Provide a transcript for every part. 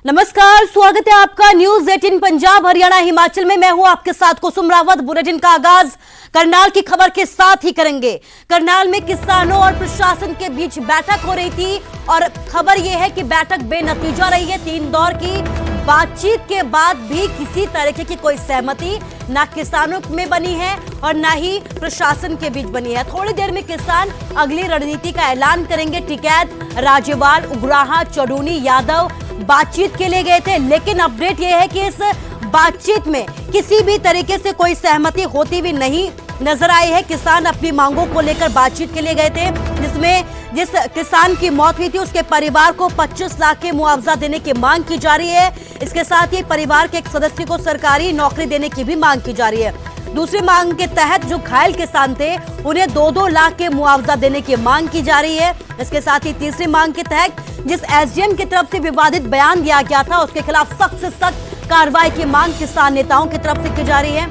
नमस्कार, स्वागत है आपका न्यूज 18 पंजाब हरियाणा हिमाचल में। मैं हूं आपके साथ कुसुम रावत। बुलेटिन का आगाज करनाल की खबर के साथ ही करेंगे। करनाल में किसानों और प्रशासन के बीच बैठक हो रही थी और खबर यह है कि बैठक बेनतीजा रही है। 3 दौर की बातचीत के बाद भी किसी तरीके की कोई सहमति ना किसानों में बनी है और ना ही प्रशासन के बीच बनी है। थोड़ी देर में किसान अगली रणनीति का ऐलान करेंगे। टिकैत, राजेवाल, उग्राहा, चडूनी, यादव बातचीत के लिए गए थे, लेकिन अपडेट यह है कि इस बातचीत में किसी भी तरीके से कोई सहमति होती हुई नहीं नजर आई है। किसान अपनी मांगों को लेकर बातचीत के लिए गए थे, जिसमें जिस किसान की मौत हुई थी उसके परिवार को 25 लाख के मुआवजा देने की मांग की जा रही है। इसके साथ ही परिवार के एक सदस्य को सरकारी नौकरी देने की भी मांग की जा रही है। दूसरी मांग के तहत जो घायल किसान थे उन्हें 2-2 लाख के मुआवजा देने की मांग की जा रही है। इसके साथ ही तीसरी मांग के तहत जिस एसडीएम की तरफ से विवादित बयान दिया गया था उसके खिलाफ सख्त से सख्त कार्रवाई की मांग किसान नेताओं की तरफ से की जा रही है।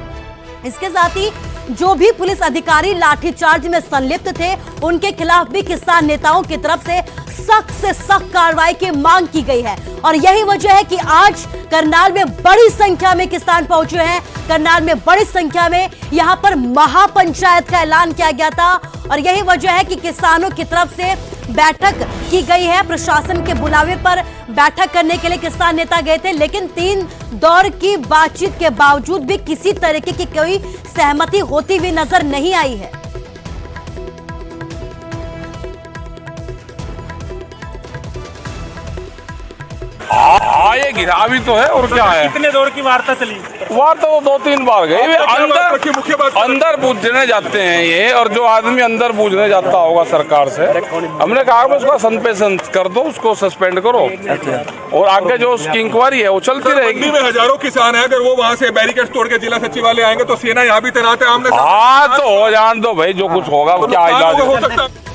इसके साथ ही जो भी पुलिस अधिकारी लाठीचार्ज में संलिप्त थे उनके खिलाफ भी किसान नेताओं की तरफ से सख्त कार्रवाई की मांग की गई है। और यही वजह है कि आज करनाल में बड़ी संख्या में किसान पहुंचे हैं। करनाल में बड़ी संख्या में यहां पर महापंचायत का ऐलान किया गया था और यही वजह है कि किसानों की तरफ से बैठक की गई है। प्रशासन के बुलावे पर बैठक करने के लिए किसान नेता गए थे, लेकिन 3 दौर की बातचीत के बावजूद भी किसी तरीके की कोई सहमति होती हुई नजर नहीं आई है। ये गिरा भी तो है और क्या है। कितने दौर की वार्ता चली? वार्ता तो 2-3 बार गई। अंदर पूछने जाते हैं ये, और जो आदमी अंदर पूछने जाता होगा सरकार से, हमने कहा उसका सस्पेंशन कर दो, उसको सस्पेंड करो और आगे जो उसकी इंक्वायरी है वो चलती रहेगी। में हजारों किसान है, अगर वो वहाँ से बैरिकेड तोड़ के जिला सचिवालय आएंगे तो सेना यहाँ भी तैनात है। आमने हाँ तो हो जान दो भाई, जो कुछ होगा वो क्या इलाज हो सकता है।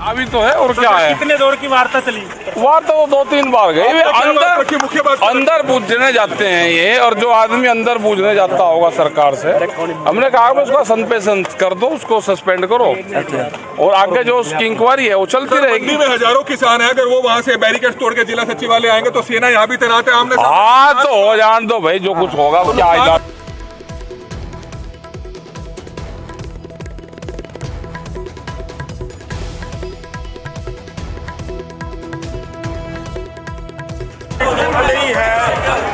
अभी तो है और क्या है। कितने दौर की वार्ता चली? वार्ता तो 2-3 बार गई। अंदर पूछने जाते हैं ये, और जो आदमी अंदर पूछने जाता होगा सरकार से, हमने कहा उसका सस्पेंशन कर दो, उसको सस्पेंड करो और आगे जो उसकी इंक्वायरी है वो चलती रहेगी। में हजारों किसान है, अगर वो वहाँ से बैरिकेड तोड़ के जिला सचिवालय आएंगे तो सेना यहाँ भी तैनात है। आमने हाँ तो हो जान दो भाई, जो कुछ होगा वो क्या इलाज। नहीं है,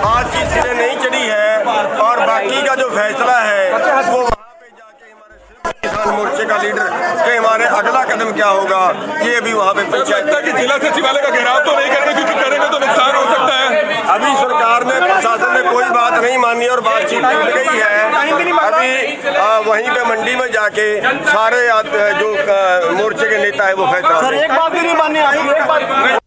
बातचीत सिरे नहीं चढ़ी है और बाकी का जो फैसला है वो वहाँ पे जाके हमारे किसान मोर्चे का लीडर के हमारे अगला कदम क्या होगा ये भी वहाँ पे पंचायत कि जिला सचिवालय का घेराव तो नहीं करेंगे, क्योंकि करेंगे तो नुकसान हो सकता है। अभी सरकार ने, प्रशासन ने कोई बात नहीं मानी और बातचीत टूट गई है। अभी वहीं पे मंडी में जाके सारे जो मोर्चे के नेता है वो फैसला एक बात भी नहीं मानी।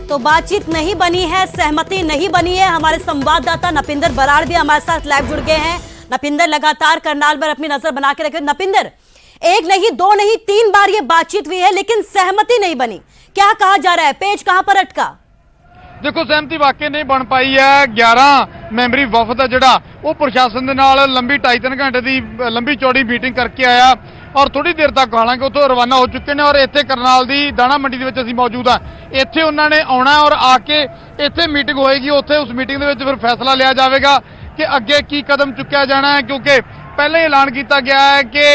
तो बातचीत नहीं बनी है, सहमति नहीं बनी है। हमारे संवाददाता नपिंदर बराड़ भी हमारे साथ लाइव जुड़ गए हैं। नपिंदर लगातार करनाल पर अपनी नजर बना के रखे। नपिंदर, 1 नहीं 2 नहीं 3 बार ये बातचीत हुई है लेकिन सहमति नहीं बनी। क्या कहा जा रहा है, पेच कहां पर अटका? देखो, सहमति वाकई नहीं बन पाई है। 11 मैंबरी वफद है जिहड़ा वो प्रशासन दे नाल लंबी 2.5-3 घंटे की लंबी चौड़ी मीटिंग करके आया और थोड़ी देर तक हालांकि उतो रवाना हो चुके हैं और इत्थे करनाल दी दाणा मंडी दे विच असीं मौजूद हाँ। इत्थे उन्होंने आउणा और आके इत्थे मीटिंग होएगी। उत्थे उस मीटिंग दे विच फिर फैसला लिया जाएगा कि अगे की कदम चुक्या जाना है, क्योंकि पहले ऐलान किया गया है कि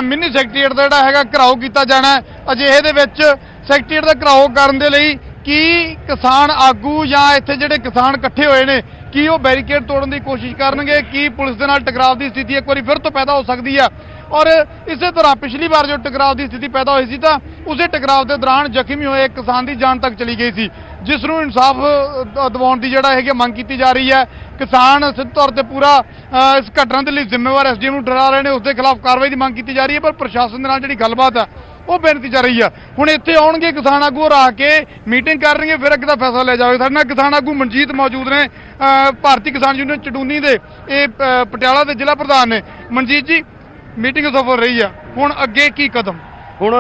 मिनी सैकटरीएट दा जिहड़ा हैगा घिराओ किया जाना है। अजिहे दे विच सैकटरीएट दा घिराओ करन दे लई की किसान आगू या इत्थे जिहड़े किसान इकट्ठे होए ने की वो बैरीकेड तोड़न की कोशिश करनगे, की पुलिस दे नाल टकराव की स्थिति एक बार फिर तो पैदा हो सकती है। और इसे तरह पिछली बार जो टकराव की स्थिति पैदा हुई थी तो उसे टकराव के दौरान जख्मी हुए एक किसान की जान तक चली गई थी, जिसनों इंसाफ दिवाउण की जिहड़ा है मंग की जा रही है। किसान सिद्ध तौर पर पूरा इस घटना के लिए जिम्मेवार एसडीएम नूं डरा रहे हैं, उसके खिलाफ कार्रवाई की मांग की जा रही है, पर प्रशासन के नाल जिहड़ी गलबात है वो बेनती जा रही है। हुण इत्थे आउणगे किसान आगू और आके मीटिंग करनगे, फिर अगे दा फैसला लिया जाएगा। साडे नाल किसान आगू मनजीत मौजूद ने, भारतीय किसान यूनियन चडूनी दे पटियाला के जिला प्रधान ने। मनजीत जी, मीटिंग सफल रही है, हुण अगे की कदम? ਹੁਣ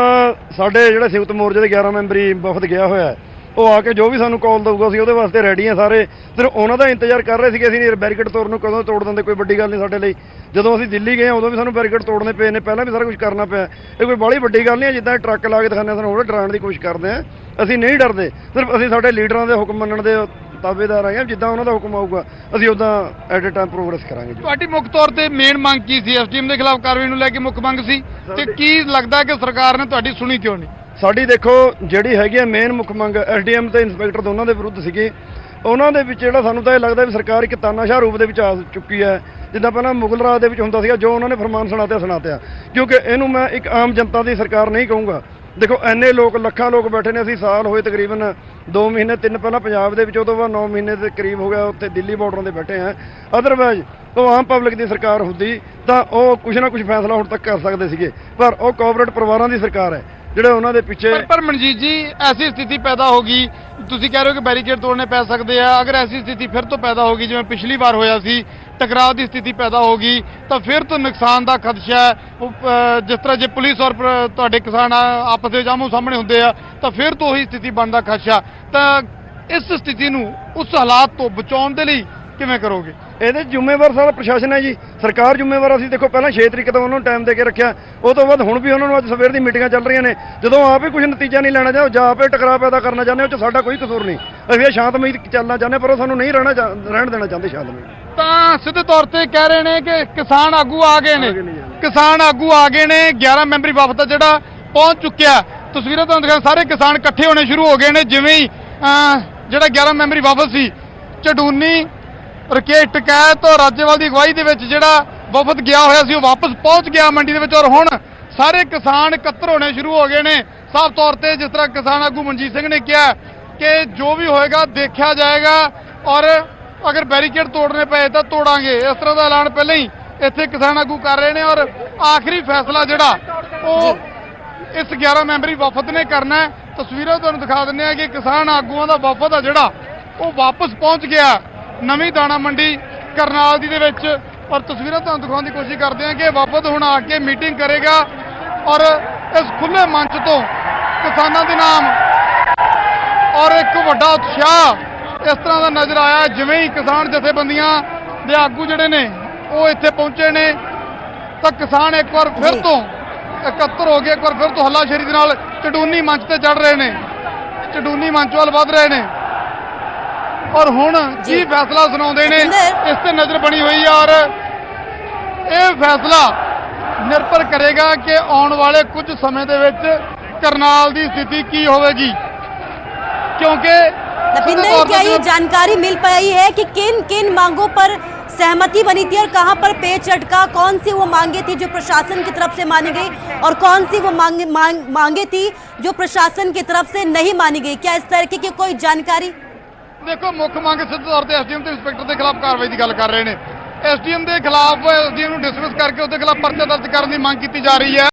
ਸਾਡੇ ਜਿਹੜੇ ਸੰਯੁਕਤ ਮੋਰਚੇ ਦੇ 11 ਮੈਂਬਰੀ ਵਫਦ ਗਿਆ ਹੋਇਆ ਉਹ ਆ ਕੇ ਜੋ ਵੀ ਸਾਨੂੰ ਕਾਲ ਦਊਗਾ ਅਸੀਂ ਉਹਦੇ ਵਾਸਤੇ ਰੈਡੀ ਹਾਂ ਸਾਰੇ। ਸਿਰਫ ਉਹਨਾਂ ਦਾ ਇੰਤਜ਼ਾਰ ਕਰ ਰਹੇ ਸੀਗੇ, ਅਸੀਂ ਨਹੀਂ ਬੈਰੀਕੇਡ ਤੋੜਨ ਨੂੰ ਕਦੋਂ ਤੋੜ ਦਿੰਦੇ, ਕੋਈ ਵੱਡੀ ਗੱਲ ਨਹੀਂ ਸਾਡੇ ਲਈ। ਜਦੋਂ ਅਸੀਂ ਦਿੱਲੀ ਗਏ ਉਦੋਂ ਵੀ ਸਾਨੂੰ ਬੈਰੀਕੇਡ ਤੋੜਨੇ ਪਏ ਨੇ, ਪਹਿਲਾਂ ਵੀ ਸਾਰਾ ਕੁਝ ਕਰਨਾ ਪਿਆ। ਇਹ ਕੋਈ ਬਾਹਲੀ ਵੱਡੀ ਗੱਲ ਨਹੀਂ ਹੈ, ਜਿੱਦਾਂ ਟਰੱਕ ਲਾ ਕੇ ਦਿਖਾਉਂਦੇ ਸਾਨੂੰ ਹੋਰ ਡਰਾਉਣ ਦੀ ਕੋਸ਼ਿਸ਼ ਕਰਦੇ ਆ। ਅਸੀਂ ਨਹੀਂ ਡਰਦੇ, ਸਿਰਫ ਅਸੀਂ ਸਾਡੇ ਲੀਡਰਾਂ ਦੇ ਹੁਕਮ ਮੰਨਣ ਦੇ ਤਾਬੇਦਾਰ ਆਏ ਹਾਂ। ਜਿੱਦਾਂ ਉਹਨਾਂ ਦਾ ਹੁਕਮ ਆਊਗਾ ਅਸੀਂ ਉੱਦਾਂ ਐਟ ਏ ਟਾਈਮ ਪ੍ਰੋਗਰੈਸ ਕਰਾਂਗੇ ਜੀ। ਤੁਹਾਡੀ ਮੁੱਖ ਤੌਰ ਤੇ ਮੇਨ ਮੰਗ ਕੀ ਸੀ? ਐਸਡੀਐਮ ਦੇ ਖਿਲਾਫ ਕਾਰਵਾਈ ਨੂੰ ਲੈ ਕੇ ਮੁੱਖ ਮੰਗ ਸੀ, ਤੇ ਕੀ ਲੱਗਦਾ ਕਿ ਸਰਕਾਰ ਨੇ ਤੁਹਾਡੀ ਸੁਣੀ ਕਿਉਂ ਨਹੀਂ? ਸਾਡੀ ਦੇਖੋ ਜਿਹੜੀ ਹੈਗੀ ਆ ਮੇਨ ਮੁੱਖ ਮੰਗ ਐਸਡੀਐਮ ਤੇ ਇੰਸਪੈਕਟਰ ਦੋਨਾਂ ਦੇ ਵਿਰੁੱਧ ਸੀਗੀ। ਉਹਨਾਂ ਦੇ ਵਿੱਚ ਜਿਹੜਾ ਸਾਨੂੰ ਤਾਂ ਇਹ ਲੱਗਦਾ ਵੀ ਸਰਕਾਰ ਇੱਕ ਤਾਨਾਸ਼ਾਹ ਰੂਪ ਦੇ ਵਿੱਚ ਆ ਚੁੱਕੀ ਹੈ, ਜਿੱਦਾਂ ਪਹਿਲਾਂ ਮੁਗਲ ਰਾਜ ਦੇ ਵਿੱਚ ਹੁੰਦਾ ਸੀਗਾ, ਜੋ ਉਹਨਾਂ ਨੇ ਫਰਮਾਨ ਸੁਣਾਤਿਆ। ਕਿਉਂਕਿ ਇਹਨੂੰ ਮੈਂ ਇੱਕ ਆਮ ਜਨਤਾ ਦੀ ਸਰਕਾਰ ਨਹੀਂ ਕਹੂੰਗਾ। ਦੇਖੋ ਇੰਨੇ ਲੋਕ, ਲੱਖਾਂ ਲੋਕ ਬੈਠੇ ਨੇ, ਅਸੀਂ ਸਾਲ ਹੋਏ ਤਕਰੀਬਨ 2 ਮਹੀਨੇ 3 ਪਹਿਲਾਂ ਪੰਜਾਬ ਦੇ ਵਿੱਚ, ਉਹ ਤੋਂ ਬਾਅਦ 9 ਮਹੀਨੇ ਦੇ ਕਰੀਬ ਹੋ ਗਿਆ ਉੱਥੇ ਦਿੱਲੀ ਬਾਰਡਰਾਂ ਤੇ ਬੈਠੇ ਆ। ਅਦਰਵਾਈਜ਼ ਉਹ ਆਮ ਪਬਲਿਕ ਦੀ ਸਰਕਾਰ ਹੁੰਦੀ ਤਾਂ ਉਹ ਕੁਛ ਨਾ ਕੁਛ ਫੈਸਲਾ ਹੁਣ ਤੱਕ ਕਰ ਸਕਦੇ ਸੀਗੇ, ਪਰ ਉਹ ਕਾਰਪੋਰੇਟ ਪਰਿਵਾਰਾਂ ਦੀ ਸਰਕਾਰ ਹੈ ਜਿਹੜੇ ਉਹਨਾਂ ਦੇ ਪਿੱਛੇ। ਪਰ ਮਨਜੀਤ ਜੀ, ਐਸੀ ਸਥਿਤੀ ਪੈਦਾ ਹੋ ਗਈ, ਤੁਸੀਂ ਕਹਿ ਰਹੇ ਹੋ ਕਿ ਬੈਰੀਕੇਡ ਤੋੜਨੇ ਪੈ ਸਕਦੇ ਆ। ਅਗਰ ਐਸੀ ਸਥਿਤੀ ਫਿਰ ਤੋਂ ਪੈਦਾ ਹੋ ਗਈ, ਜਿਵੇਂ ਪਿਛਲੀ ਵਾਰ ਹੋਇਆ ਸੀ, ਟਕਰਾਅ ਦੀ ਸਥਿਤੀ ਪੈਦਾ ਹੋ ਗਈ, ਤਾਂ ਫਿਰ ਤੋਂ ਨੁਕਸਾਨ ਦਾ ਖਦਸ਼ਾ ਹੈ। ਜਿਸ ਤਰ੍ਹਾਂ ਜੇ ਪੁਲਿਸ ਔਰ ਤੁਹਾਡੇ ਕਿਸਾਨ ਆਪਸ ਵਿੱਚ ਆਮੋ ਸਾਹਮਣੇ ਹੁੰਦੇ ਆ, ਤਾਂ ਫਿਰ ਤੋਂ ਉਹੀ ਸਥਿਤੀ ਬਣਨ ਦਾ ਖਦਸ਼ਾ। ਤਾਂ ਇਸ ਸਥਿਤੀ ਨੂੰ, ਉਸ ਹਾਲਾਤ ਤੋਂ ਬਚਾਉਣ ਦੇ ਲਈ ਕਿਵੇਂ ਕਰੋਗੇ? ਇਹਦੇ ਜ਼ਿੰਮੇਵਾਰ ਸਾਰਾ ਪ੍ਰਸ਼ਾਸਨ ਹੈ ਜੀ, ਸਰਕਾਰ ਜ਼ਿੰਮੇਵਾਰ। ਅਸੀਂ ਦੇਖੋ ਪਹਿਲਾਂ 6 ਤਰੀਕ ਤੋਂ ਉਹਨਾਂ ਨੂੰ ਟਾਈਮ ਦੇ ਕੇ ਰੱਖਿਆ, ਉਹ ਤੋਂ ਬਾਅਦ ਹੁਣ ਵੀ ਉਹਨਾਂ ਨੂੰ ਅੱਜ ਸਵੇਰ ਦੀ ਮੀਟਿੰਗਾਂ ਚੱਲ ਰਹੀਆਂ ਨੇ। ਜਦੋਂ ਆਪ ਹੀ ਕੁਝ ਨਤੀਜਾ ਨਹੀਂ ਲੈਣਾ ਚਾਹੋ ਜਾਂ ਆਪੇ ਟਕਰਾਅ ਪੈਦਾ ਕਰਨਾ ਚਾਹੁੰਦੇ ਹੋ, ਉਹ 'ਚ ਸਾਡਾ ਕੋਈ ਕਸੂਰ ਨਹੀਂ। ਅਸੀਂ ਇਹ ਸ਼ਾਂਤਮਈ ਚੱਲਣਾ ਚਾਹੁੰਦੇ, ਪਰ ਉਹ ਸਾਨੂੰ ਨਹੀਂ ਰਹਿਣ ਦੇਣਾ ਚਾਹੁੰਦੇ ਸ਼ਾਂਤਮਈ। ਤਾਂ ਸਿੱਧੇ ਤੌਰ ਤੇ ਕਹਿ ਰਹੇ ਨੇ ਕਿ ਕਿਸਾਨ ਆਗੂ ਆ ਗਏ ਨੇ, ਕਿਸਾਨ ਆਗੂ ਆ ਗਏ ਨੇ। 11 ਮੈਂਬਰੀ ਵਫਦ ਜਿਹੜਾ ਪਹੁੰਚ ਚੁੱਕਿਆ। ਤਸਵੀਰਾਂ ਤੁਹਾਨੂੰ ਦਿਖਾ, ਸਾਰੇ ਕਿਸਾਨ ਇਕੱਠੇ ਹੋਣੇ ਸ਼ੁਰੂ ਹੋ ਗਏ ਨੇ। ਜਿਵੇਂ ਹੀ ਜਿਹੜਾ 11 ਮੈਂਬਰੀ ਵਫਦ ਸੀ, ਝਡੂਨੀ, ਰਕੇਸ਼ ਟਕੈਤ ਔਰ ਰਾਜੇਵਾਲ ਦੀ ਅਗਵਾਈ ਦੇ ਵਿੱਚ ਜਿਹੜਾ ਵਫਦ ਗਿਆ ਹੋਇਆ ਸੀ, ਉਹ ਵਾਪਸ ਪਹੁੰਚ ਗਿਆ ਮੰਡੀ ਦੇ ਵਿੱਚ। ਔਰ ਹੁਣ ਸਾਰੇ ਕਿਸਾਨ ਇਕੱਤਰ ਹੋਣੇ ਸ਼ੁਰੂ ਹੋ ਗਏ ਨੇ। ਸਾਫ਼ ਤੌਰ ਤੇ ਜਿਸ ਤਰ੍ਹਾਂ ਕਿਸਾਨ ਆਗੂ ਮਨਜੀਤ ਸਿੰਘ ਨੇ ਕਿਹਾ ਕਿ ਜੋ ਵੀ ਹੋਏਗਾ ਦੇਖਿਆ ਜਾਏਗਾ, ਔਰ ਅਗਰ ਬੈਰੀਕੇਡ ਤੋੜਨੇ ਪਏ ਤਾਂ ਤੋੜਾਂਗੇ। ਇਸ ਤਰ੍ਹਾਂ ਦਾ ਐਲਾਨ ਪਹਿਲਾਂ ਹੀ ਇੱਥੇ ਕਿਸਾਨ ਆਗੂ ਕਰ ਰਹੇ ਨੇ। ਔਰ ਆਖਰੀ ਫੈਸਲਾ ਜਿਹੜਾ ਉਹ ਇਸ 11 ਮੈਂਬਰੀ ਵਫਦ ਨੇ ਕਰਨਾ ਹੈ। ਤਸਵੀਰਾਂ ਤੁਹਾਨੂੰ ਦਿਖਾ ਦਿੰਦੇ ਆ ਕਿ ਕਿਸਾਨ ਆਗੂਆਂ ਦਾ ਵਫਦ ਆ ਜਿਹੜਾ ਉਹ ਵਾਪਸ ਪਹੁੰਚ ਗਿਆ ਨਵੀਂ ਦਾਣਾ ਮੰਡੀ ਕਰਨਾਲ ਦੀ ਦੇ ਵਿੱਚ। ਔਰ ਤਸਵੀਰਾਂ ਤੁਹਾਨੂੰ ਦਿਖਾਉਣ ਦੀ ਕੋਸ਼ਿਸ਼ ਕਰਦੇ ਆ ਕਿ ਵਫਦ ਹੁਣ ਆ ਕੇ ਮੀਟਿੰਗ ਕਰੇਗਾ, ਔਰ ਇਸ ਖੁੱਲੇ ਮੰਚ ਤੋਂ ਕਿਸਾਨਾਂ ਦੇ ਨਾਮ ਔਰ ਇੱਕ ਵੱਡਾ ਉਤਸ਼ਾਹ ਇਸ ਤਰ੍ਹਾਂ ਦਾ ਨਜ਼ਰ ਆਇਆ। ਜਿਵੇਂ ਹੀ ਕਿਸਾਨ ਜਥੇਬੰਦੀਆਂ ਦੇ ਆਗੂ ਜਿਹੜੇ ਨੇ ਉਹ ਇੱਥੇ ਪਹੁੰਚੇ ਨੇ, ਤਾਂ ਕਿਸਾਨ ਇੱਕ ਵਾਰ ਫਿਰ ਤੋਂ ਇਕੱਤਰ ਹੋ ਗਏ, ਇੱਕ ਵਾਰ ਫਿਰ ਤੋਂ ਹੱਲਾਸ਼ੇਰੀ ਦੇ ਨਾਲ ਝਡੂਨੀ ਮੰਚ ਤੇ ਚੜ ਰਹੇ ਨੇ, ਝਡੂਨੀ ਮੰਚ ਵੱਲ ਵੱਧ ਰਹੇ ਨੇ। ਔਰ ਹੁਣ ਕੀ ਫੈਸਲਾ ਸੁਣਾਉਂਦੇ ਨੇ ਇਸ ਤੇ ਨਜ਼ਰ ਬਣੀ ਹੋਈ ਹੈ। ਔਰ ਇਹ ਫੈਸਲਾ ਨਿਰਭਰ ਕਰੇਗਾ ਕਿ ਆਉਣ ਵਾਲੇ ਕੁਝ ਸਮੇਂ ਦੇ ਵਿੱਚ करनाल की स्थिति की होगी, क्योंकि नपिंदर क्या ये जानकारी मिल पाई है कि किन किन मांगों पर सहमति बनी थी और कहां पर पेच अटका, कौन सी वो मांगे थी जो प्रशासन की तरफ से मानी गई और कौन सी वो मांगे थी जो प्रशासन की तरफ से नहीं मानी गई? क्या इस तरह की कोई जानकारी? देखो मुख्य मांग सिद्ध तौर पर एसडीएम ते इंस्पैक्टर के खिलाफ कार्रवाई की गल कर रहे हैं। एसडीएम के खिलाफ एसडीएम को डिसमिस करके उसके खिलाफ पर्चा दर्ज करने की मांग की जा रही है।